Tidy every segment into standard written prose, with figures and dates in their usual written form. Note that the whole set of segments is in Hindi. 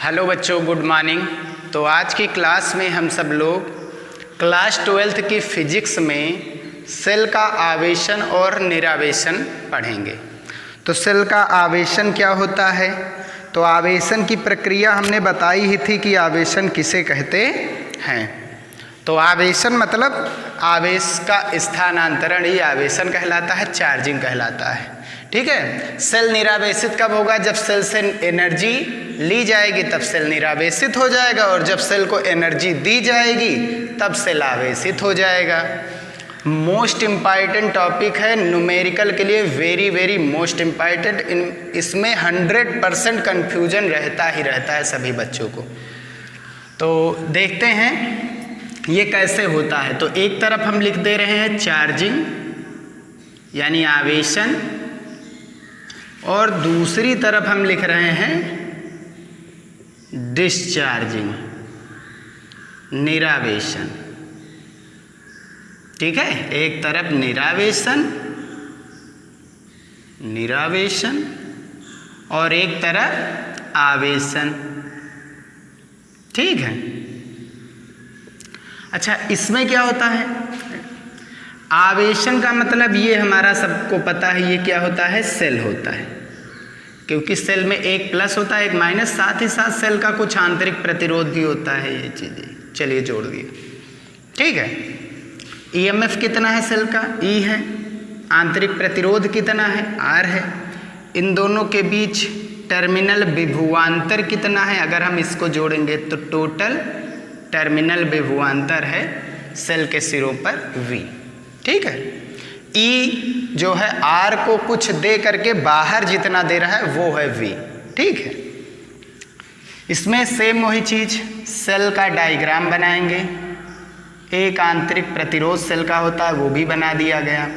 हेलो बच्चों, गुड मॉर्निंग। तो आज की क्लास में हम सब लोग क्लास 12th की फिजिक्स में सेल का आवेशन और निरावेशन पढ़ेंगे। तो सेल का आवेशन क्या होता है? तो आवेशन की प्रक्रिया हमने बताई ही थी कि आवेशन किसे कहते हैं। तो आवेशन मतलब आवेश का स्थानांतरण ही आवेशन कहलाता है, चार्जिंग कहलाता है। ठीक है। सेल निरावेशित कब होगा? जब सेल से एनर्जी ली जाएगी तब सेल निरावेशित हो जाएगा, और जब सेल को एनर्जी दी जाएगी तब सेल आवेशित हो जाएगा। मोस्ट इम्पॉर्टेंट टॉपिक है न्यूमेरिकल के लिए, वेरी वेरी मोस्ट इम्पॉर्टेंट। इसमें 100% कन्फ्यूजन रहता ही रहता है सभी बच्चों को। तो देखते हैं ये कैसे होता है। तो एक तरफ हम लिख दे रहे हैं चार्जिंग यानी आवेशन, और दूसरी तरफ हम लिख रहे हैं डिस्चार्जिंग, निरावेशन। ठीक है, एक तरफ निरावेशन और एक तरफ आवेशन। ठीक है। अच्छा, इसमें क्या होता है? आवेशन का मतलब ये हमारा सबको पता है, ये क्या होता है? सेल होता है, क्योंकि सेल में एक प्लस होता है एक माइनस, साथ ही साथ सेल का कुछ आंतरिक प्रतिरोध भी होता है। ये चीज़ें चलिए जोड़ दिए। ठीक है। ईएमएफ कितना है सेल का? ई है। आंतरिक प्रतिरोध कितना है? आर है। इन दोनों के बीच टर्मिनल विभवांतर कितना है? अगर हम इसको जोड़ेंगे तो टोटल टर्मिनल विभवांतर है सेल के सिरों पर V। ठीक है। ई जो है आर को कुछ दे करके बाहर जितना दे रहा है वो है V। ठीक है। इसमें सेम वही चीज, सेल का डायग्राम बनाएंगे। एक आंतरिक प्रतिरोध सेल का होता है, वो भी बना दिया गया।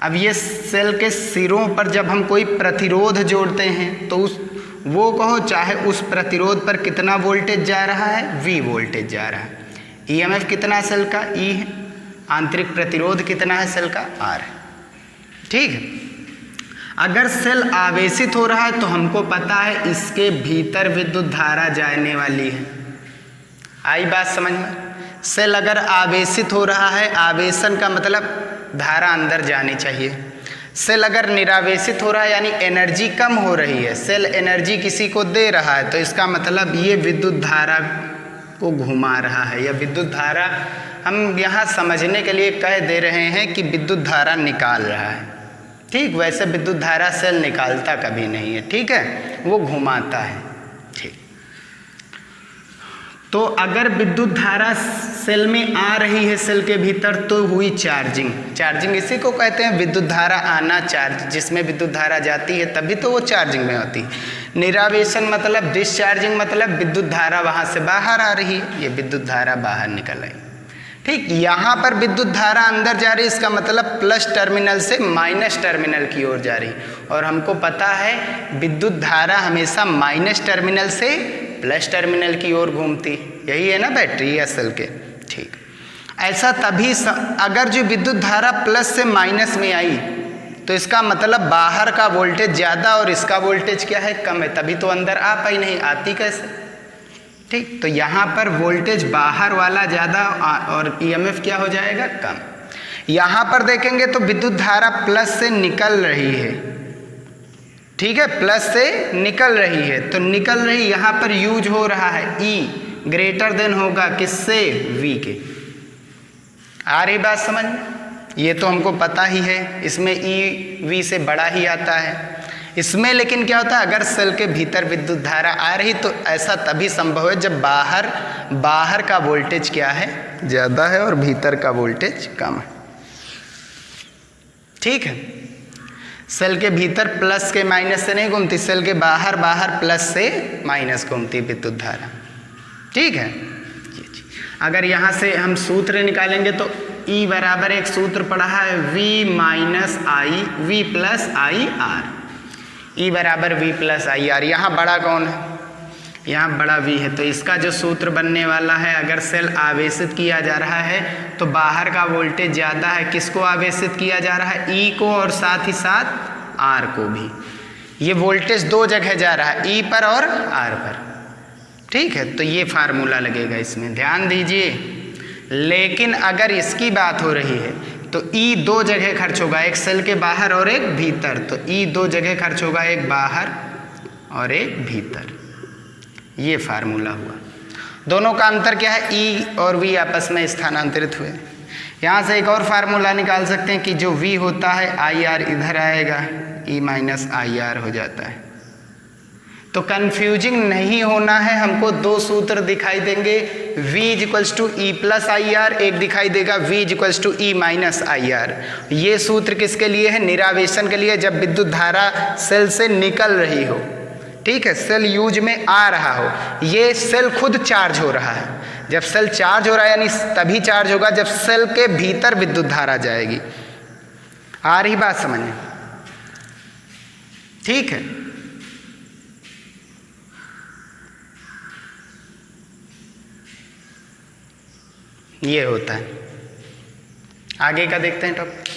अब ये सेल के सिरों पर जब हम कोई प्रतिरोध जोड़ते हैं तो वो कहो चाहे उस प्रतिरोध पर कितना वोल्टेज जा रहा है? V वोल्टेज जा रहा है। ईएमएफ कितना सेल का? E है। आंतरिक प्रतिरोध कितना है सेल का? R है। ठीक है। अगर सेल आवेशित हो रहा है तो हमको पता है इसके भीतर विद्युत धारा जाने वाली है। आई बात समझ में? सेल अगर आवेशित हो रहा है, आवेशन का मतलब धारा अंदर जानी चाहिए। सेल अगर निरावेशित हो रहा है यानी एनर्जी कम हो रही है, सेल एनर्जी किसी को दे रहा है, तो इसका मतलब ये विद्युत धारा को घुमा रहा है, या विद्युत धारा हम यहाँ समझने के लिए कह दे रहे हैं कि विद्युत धारा निकाल रहा है। ठीक, वैसे विद्युत धारा सेल निकालता कभी नहीं है। ठीक है, वो घुमाता है। ठीक। तो अगर विद्युत धारा सेल में आ रही है सेल के भीतर तो हुई चार्जिंग। चार्जिंग इसी को कहते हैं, विद्युत धारा आना, चार्ज जिसमें विद्युत धारा जाती है तभी तो वो चार्जिंग में होती है। निरावेशन मतलब डिस्चार्जिंग, मतलब विद्युत धारा वहाँ से बाहर आ रही है, ये विद्युत धारा बाहर निकल आई। ठीक, यहाँ पर विद्युत धारा अंदर जा रही है, इसका मतलब प्लस टर्मिनल से माइनस टर्मिनल की ओर जा रही, और हमको पता है विद्युत धारा हमेशा माइनस टर्मिनल से प्लस टर्मिनल की ओर घूमती। यही है ना बैटरी या सेल के। ठीक, ऐसा तभी अगर जो विद्युत धारा प्लस से माइनस में आई तो इसका मतलब बाहर का वोल्टेज ज़्यादा और इसका वोल्टेज क्या है? कम है, तभी तो अंदर आ पाई नहीं। आती कैसे? ठीक, तो यहाँ पर वोल्टेज बाहर वाला ज़्यादा और ईएमएफ क्या हो जाएगा? कम। यहाँ पर देखेंगे तो विद्युत धारा प्लस से निकल रही है। ठीक है, प्लस से निकल रही है, तो निकल रही यहाँ पर यूज हो रहा है E ग्रेटर देन होगा किससे? V के। आ रही बात समझ में? ये तो हमको पता ही है, इसमें E V से बड़ा ही आता है। इसमें लेकिन क्या होता है, अगर सेल के भीतर विद्युत धारा आ रही तो ऐसा तभी संभव है जब बाहर का वोल्टेज क्या है? ज़्यादा है और भीतर का वोल्टेज कम है। ठीक है। सेल के भीतर प्लस के माइनस से नहीं घूमती, सेल के बाहर प्लस से माइनस घूमती विद्युत धारा। ठीक है। अगर यहाँ से हम सूत्र निकालेंगे तो E बराबर एक सूत्र पढ़ा है V plus I are. E बराबर V प्लस आई आर। यहाँ बड़ा कौन है? यहाँ बड़ा V है, तो इसका जो सूत्र बनने वाला है, अगर सेल आवेशित किया जा रहा है तो बाहर का वोल्टेज ज़्यादा है, किसको आवेशित किया जा रहा है? E को, और साथ ही साथ R को भी। ये वोल्टेज दो जगह जा रहा है, E पर और R पर। ठीक है, तो ये फार्मूला लगेगा इसमें, ध्यान दीजिए। लेकिन अगर इसकी बात हो रही है तो ई दो जगह खर्च होगा, एक सेल के बाहर और एक भीतर। तो ई दो जगह खर्च होगा, एक बाहर और एक भीतर। ये फार्मूला हुआ। दोनों का अंतर क्या है, ई और वी आपस में स्थानांतरित हुए। यहाँ से एक और फार्मूला निकाल सकते हैं कि जो वी होता है आई आर इधर आएगा, ई माइनस आई आर हो जाता है। तो कंफ्यूजिंग नहीं होना है, हमको दो सूत्र दिखाई देंगे, v is equals to E plus I R, एक दिखाई देगा v is equals to E minus I R. ये सूत्र किसके लिए है, निरावेशन के लिए, जब विद्युत धारा सेल से निकल रही हो, ठीक है, सेल यूज में आ रहा हो। ये सेल खुद चार्ज हो रहा है, जब सेल चार्ज हो रहा है यानी तभी चार्ज होगा जब सेल के भीतर विद्युत धारा जाएगी। आ रही बात समझ में, ठीक है। ये होता है। आगे का देखते हैं टॉपिक।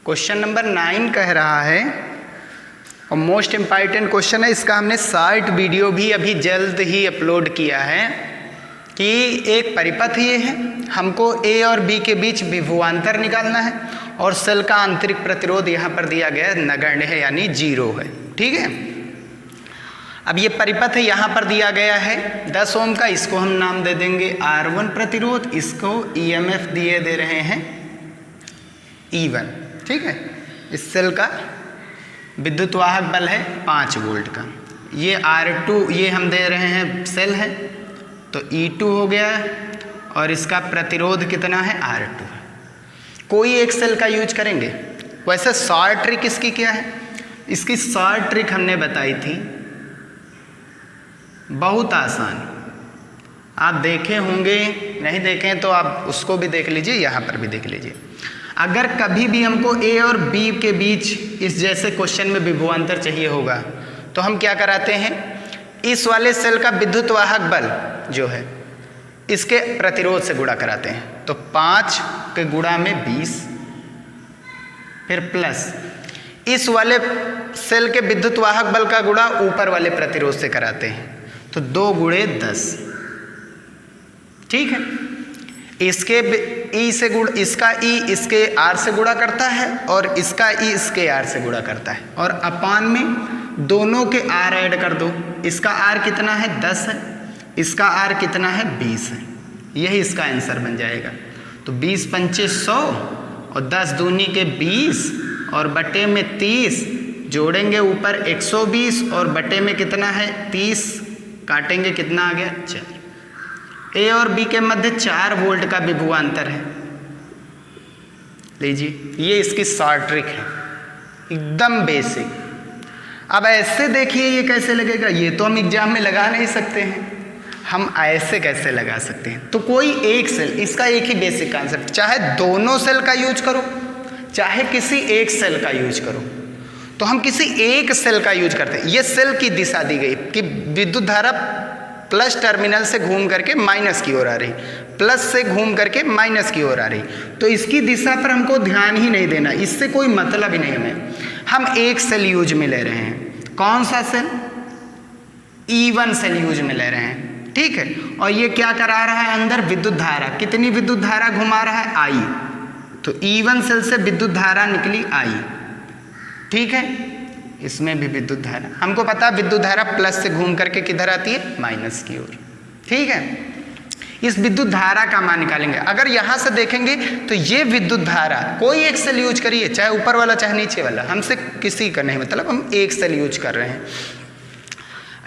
क्वेश्चन नंबर 9 कह रहा है, और मोस्ट इम्पॉर्टेंट क्वेश्चन है, इसका हमने शॉर्ट वीडियो भी अभी जल्द ही अपलोड किया है, कि एक परिपथ ये है, हमको ए और बी के बीच विभवांतर निकालना है, और सेल का आंतरिक प्रतिरोध यहाँ पर दिया गया है, नगण्य है यानी 0 है, ठीक है। अब ये परिपथ यहाँ पर दिया गया है 10 ओम का, इसको हम नाम दे देंगे R1 प्रतिरोध, इसको EMF दिए दे रहे हैं E1, ठीक है। इस सेल का विद्युत वाहक बल है 5 वोल्ट का। ये R2 ये हम दे रहे हैं सेल है, तो E2 हो गया, और इसका प्रतिरोध कितना है R2। कोई एक सेल का यूज करेंगे। वैसे शॉर्ट ट्रिक इसकी क्या है, इसकी शॉर्ट ट्रिक हमने बताई थी, बहुत आसान, आप देखे होंगे, नहीं देखें तो आप उसको भी देख लीजिए, यहाँ पर भी देख लीजिए। अगर कभी भी हमको ए और बी के बीच इस जैसे क्वेश्चन में विभवांतर चाहिए होगा, तो हम क्या कराते हैं, इस वाले सेल का विद्युत वाहक बल जो है इसके प्रतिरोध से गुणा कराते हैं। तो 5 के गुणा में 20, फिर प्लस इस वाले सेल के विद्युत वाहक बल का गुणा ऊपर वाले प्रतिरोध से कराते हैं, तो 2 गुणे 10, ठीक है। इसके ई से गुण, इसका ई इसके आर से गुणा करता है, और इसका ई इसके आर से गुणा करता है, और अपान में दोनों के आर ऐड कर दो। इसका आर कितना है 10 है, इसका आर कितना है 20 है, यही इसका आंसर बन जाएगा। तो 20 पंचे 100, और 10 दूनी के 20, और बटे में 30, जोड़ेंगे ऊपर 120, और बटे में कितना है 30, काटेंगे कितना आ गया 4। ए और बी के मध्य 4 वोल्ट का विभवांतर है। लीजिए, ये इसकी शॉर्ट ट्रिक है, एकदम बेसिक। अब ऐसे देखिए ये कैसे लगेगा, ये तो हम एग्जाम में लगा नहीं सकते हैं, हम ऐसे कैसे लगा सकते हैं। तो कोई एक सेल, इसका एक ही बेसिक कॉन्सेप्ट, चाहे दोनों सेल का यूज करो, चाहे किसी एक सेल का यूज करो, तो हम किसी एक सेल का यूज करते हैं। ये सेल की दिशा दी गई कि विद्युत धारा प्लस टर्मिनल से घूम करके माइनस की ओर आ रही, प्लस से घूम करके माइनस की ओर आ रही, तो इसकी दिशा पर हमको ध्यान ही नहीं देना, इससे कोई मतलब ही नहीं हमें। हम एक सेल यूज में ले रहे हैं, कौन सा सेल, E1 सेल यूज में ले रहे हैं, ठीक है। और ये क्या करा रहा है, अंदर विद्युत धारा, कितनी विद्युत धारा घुमा रहा है I, तो E1 सेल से विद्युत धारा निकली I, ठीक है। इसमें भी विद्युत धारा, हमको पता है विद्युत धारा प्लस से घूम करके किधर आती है, माइनस की ओर, ठीक है। इस विद्युत धारा का मान निकालेंगे। अगर यहाँ से देखेंगे तो ये विद्युत धारा, कोई एक सेल यूज करिए, चाहे ऊपर वाला चाहे नीचे वाला, हमसे किसी का नहीं मतलब, हम एक सेल यूज कर रहे हैं।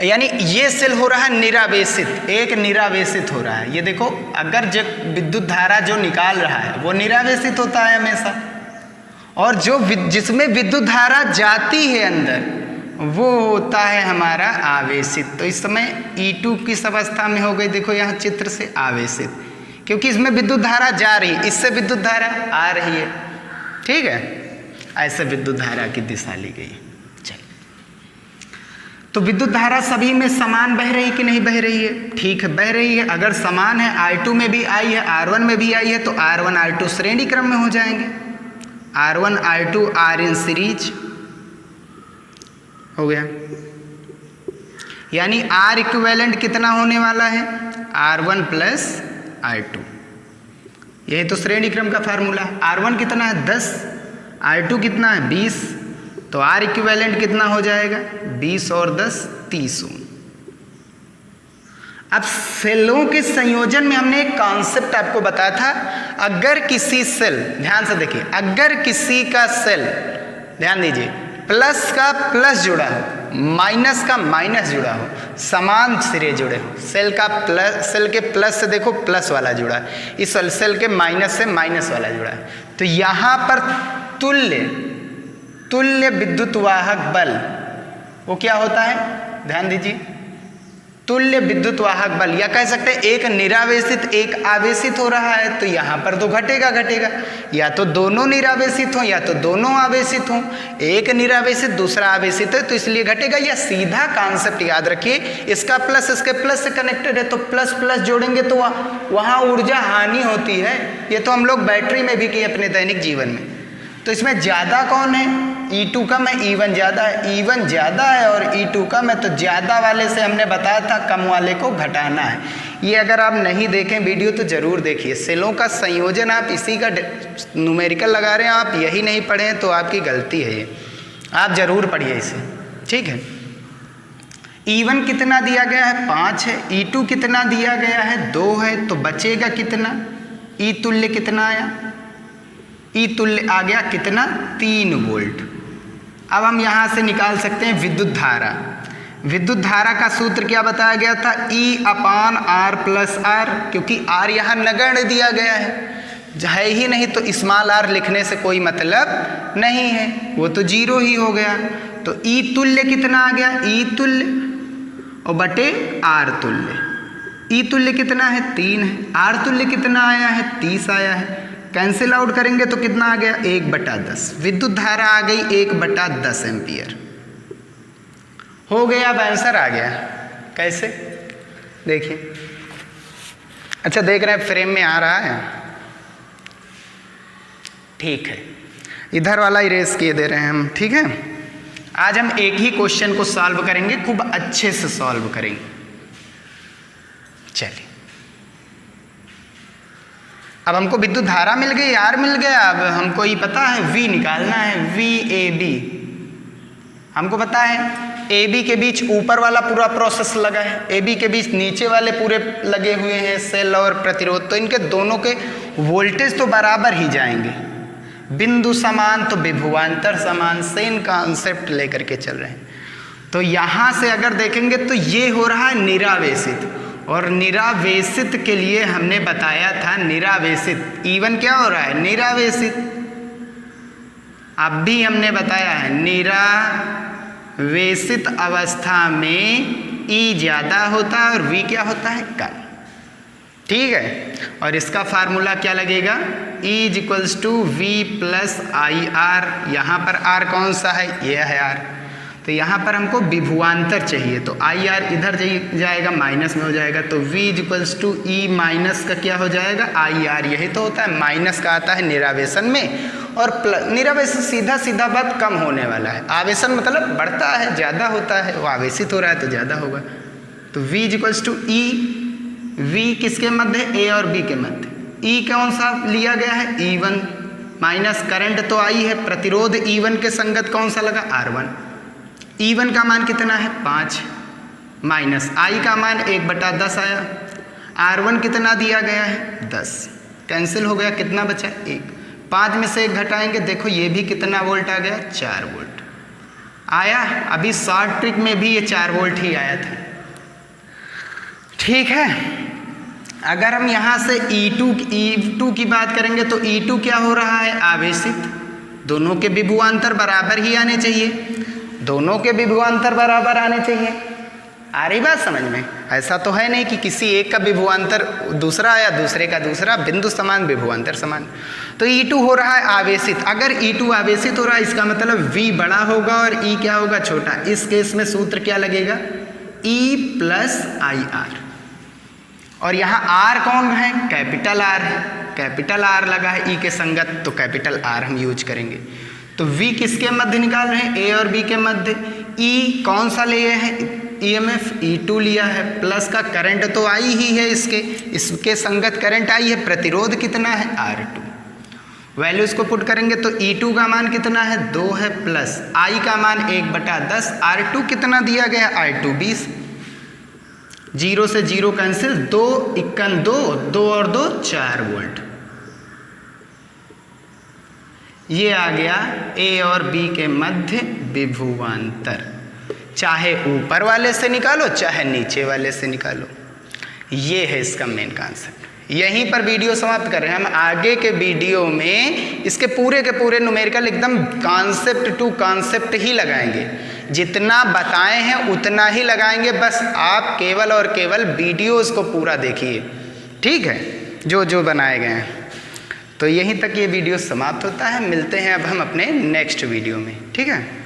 यानी ये सेल हो रहा है निरावेशित, एक निरावेशित हो रहा है। ये देखो, अगर जो विद्युत धारा जो निकाल रहा है वो निरावेशित होता है हमेशा, और जो जिसमें विद्युत धारा जाती है अंदर वो होता है हमारा आवेशित। तो इस समय E2 किस अवस्था में हो गई, देखो यहाँ चित्र से आवेशित, क्योंकि इसमें विद्युत धारा जा रही है, इससे विद्युत धारा आ रही है, ठीक है। ऐसे विद्युत धारा की दिशा ली गई। तो विद्युत धारा सभी में समान बह रही कि नहीं बह रही है, ठीक है बह रही है। अगर समान है, I2 में भी आई है, R1 में भी आई है, तो R1 R2 श्रेणी क्रम में हो जाएंगे। R1 R2 R in series, हो गया। यानी R इक्विवेलेंट कितना होने वाला है, R1 प्लस R2। यही तो श्रेणी क्रम का फार्मूला है। R1 कितना है 10, R2 कितना है 20, तो R इक्विवेलेंट कितना हो जाएगा 20 और 10 30 ओम। अब सेलों के संयोजन में हमने एक कॉन्सेप्ट आपको बताया था, अगर किसी सेल, ध्यान से देखिए, अगर किसी का सेल, ध्यान दीजिए, प्लस का प्लस जुड़ा हो, माइनस का माइनस जुड़ा हो, समान सिरे जुड़े हो, सेल का प्लस, सेल के प्लस से देखो प्लस वाला जुड़ा है, इस सेल के माइनस से माइनस वाला जुड़ा है, तो यहाँ पर तुल्य विद्युत वाहक बल वो क्या होता है, ध्यान दीजिए, तुल्य विद्युत वाहक बल, या कह सकते हैं एक निरावेशित एक आवेशित हो रहा है, तो यहाँ पर तो घटेगा, या तो दोनों निरावेशित हो या तो दोनों आवेशित हो, एक निरावेशित दूसरा आवेशित है तो इसलिए घटेगा। या सीधा कॉन्सेप्ट याद रखिए, इसका प्लस इसके प्लस से कनेक्टेड है तो प्लस प्लस जोड़ेंगे तो वहाँ ऊर्जा हानि होती है। ये तो हम लोग बैटरी में भी किए अपने दैनिक जीवन में। तो इसमें ज़्यादा कौन है, E2 कम है, E1 ज़्यादा है, E1 ज़्यादा है और E2 कम है, तो ज़्यादा वाले से हमने बताया था कम वाले को घटाना है। ये अगर आप नहीं देखें वीडियो तो ज़रूर देखिए। सेलों का संयोजन आप इसी का न्यूमेरिकल लगा रहे हैं, आप यही नहीं पढ़े हैं तो आपकी गलती है, ये आप ज़रूर पढ़िए इसे, ठीक है। E1 कितना दिया गया है 5 है, E2 कितना दिया गया है 2 है, तो बचेगा कितना, E तुल्य कितना आया, E तुल्य आ गया कितना 3 वोल्ट। अब हम यहाँ से निकाल सकते हैं विद्युत धारा। विद्युत धारा का सूत्र क्या बताया गया था, E/R प्लस R, क्योंकि R यहाँ नगण्य दिया गया है ही नहीं, तो स्मॉल r लिखने से कोई मतलब नहीं है, वो तो 0 ही हो गया। तो E तुल्य कितना आ गया, E तुल्य और बटे R तुल्य। E तुल्य कितना है 3 है, R तुल्य कितना आया है 30 आया है, कैंसिल आउट करेंगे तो कितना आ गया 1/10। विद्युत धारा आ गई 1/10 एम्पियर हो गया। अब आंसर आ गया, कैसे देखिए, अच्छा देख रहे हैं फ्रेम में आ रहा है, ठीक है, इधर वाला इरेज किए दे रहे हैं हम, ठीक है। आज हम एक ही क्वेश्चन को सॉल्व करेंगे, खूब अच्छे से सॉल्व करेंगे। चलिए, अब हमको विद्युत धारा मिल गई, R मिल गया, अब हमको ये पता है V निकालना है, VAB हमको पता है। AB के बीच ऊपर वाला पूरा प्रोसेस लगा है, AB के बीच नीचे वाले पूरे लगे हुए हैं सेल और प्रतिरोध, तो इनके दोनों के वोल्टेज तो बराबर ही जाएंगे, बिंदु समान तो विभवांतर समान, सेम कॉन्सेप्ट लेकर के चल रहे हैं। तो यहाँ से अगर देखेंगे तो ये हो रहा है निरावेशित, और निरावेशित के लिए हमने बताया था निरावेशित E1 क्या हो रहा है निरावेशित, अब भी हमने बताया है निरावेशित अवस्था में E ज़्यादा होता है और V क्या होता है कम, ठीक है। और इसका फार्मूला क्या लगेगा, E = V + IR, यहाँ पर R कौन सा है, यह है R, तो यहाँ पर हमको विभवांतर चाहिए, तो IR इधर जाएगा माइनस में हो जाएगा, तो V = E माइनस का क्या हो जाएगा IR, यही तो होता है, माइनस का आता है निरावेशन में, और निरावेशन सीधा सीधा बात कम होने वाला है, आवेशन मतलब बढ़ता है ज़्यादा होता है, वो आवेशित हो रहा है तो ज़्यादा होगा। तो V = E, V किसके मध्य, A और B के मध्य, E कौन सा लिया गया है E1 माइनस करंट तो I है, प्रतिरोध E1 के संगत कौन सा लगा R1, E1 का मान कितना है 5 माइनस I का मान 1/10 आया, R1 कितना दिया गया है 10, कैंसिल हो गया, कितना बचा 1, 5 में से 1 घटाएंगे, देखो ये भी कितना वोल्ट आ गया 4 वोल्ट आया। अभी शॉर्ट ट्रिक में भी ये 4 वोल्ट ही आया था, ठीक है। अगर हम यहाँ से E2 की बात करेंगे तो E2 क्या हो रहा है आवेशित, दोनों के विभवांतर बराबर ही आने चाहिए, दोनों के विभवांतर बराबर आने चाहिए। आ रही बात समझ में, ऐसा तो है नहीं कि किसी एक का विभवांतर दूसरा आया दूसरे का दूसरा, बिंदु समान विभवांतर समान। तो E2 हो रहा है आवेशित, अगर E2 आवेशित हो रहा है इसका मतलब V बड़ा होगा और E क्या होगा छोटा, इस केस में सूत्र क्या लगेगा E + IR, और यहाँ R कौन है कैपिटल R है, कैपिटल R लगा है E के संगत, तो कैपिटल R हम यूज करेंगे। तो V किसके मध्य निकाल रहे हैं A और B के मध्य, ई कौन सा लिए हैं, EMF E2 लिया है, प्लस का करंट तो आई ही है, इसके संगत करंट आई है, प्रतिरोध कितना है R2। वैल्यूज को पुट करेंगे तो E2 का मान कितना है 2 है, प्लस I का मान 1/10, R2 कितना दिया गया R2 20, 0 से 0 कैंसिल, 2 × 2, 2 और 2 4 वोल्ट। ये आ गया A और B के मध्य विभवांतर, चाहे ऊपर वाले से निकालो चाहे नीचे वाले से निकालो। ये है इसका मेन कॉन्सेप्ट। यहीं पर वीडियो समाप्त कर रहे हैं हम। आगे के वीडियो में इसके पूरे के पूरे न्यूमेरिकल एकदम कॉन्सेप्ट टू कॉन्सेप्ट ही लगाएंगे, जितना बताए हैं उतना ही लगाएंगे, बस आप केवल और केवल वीडियोस को पूरा देखिए, ठीक है, जो जो बनाए गए हैं। तो यहीं तक ये वीडियो समाप्त होता है। मिलते हैं अब हम अपने नेक्स्ट वीडियो में, ठीक है।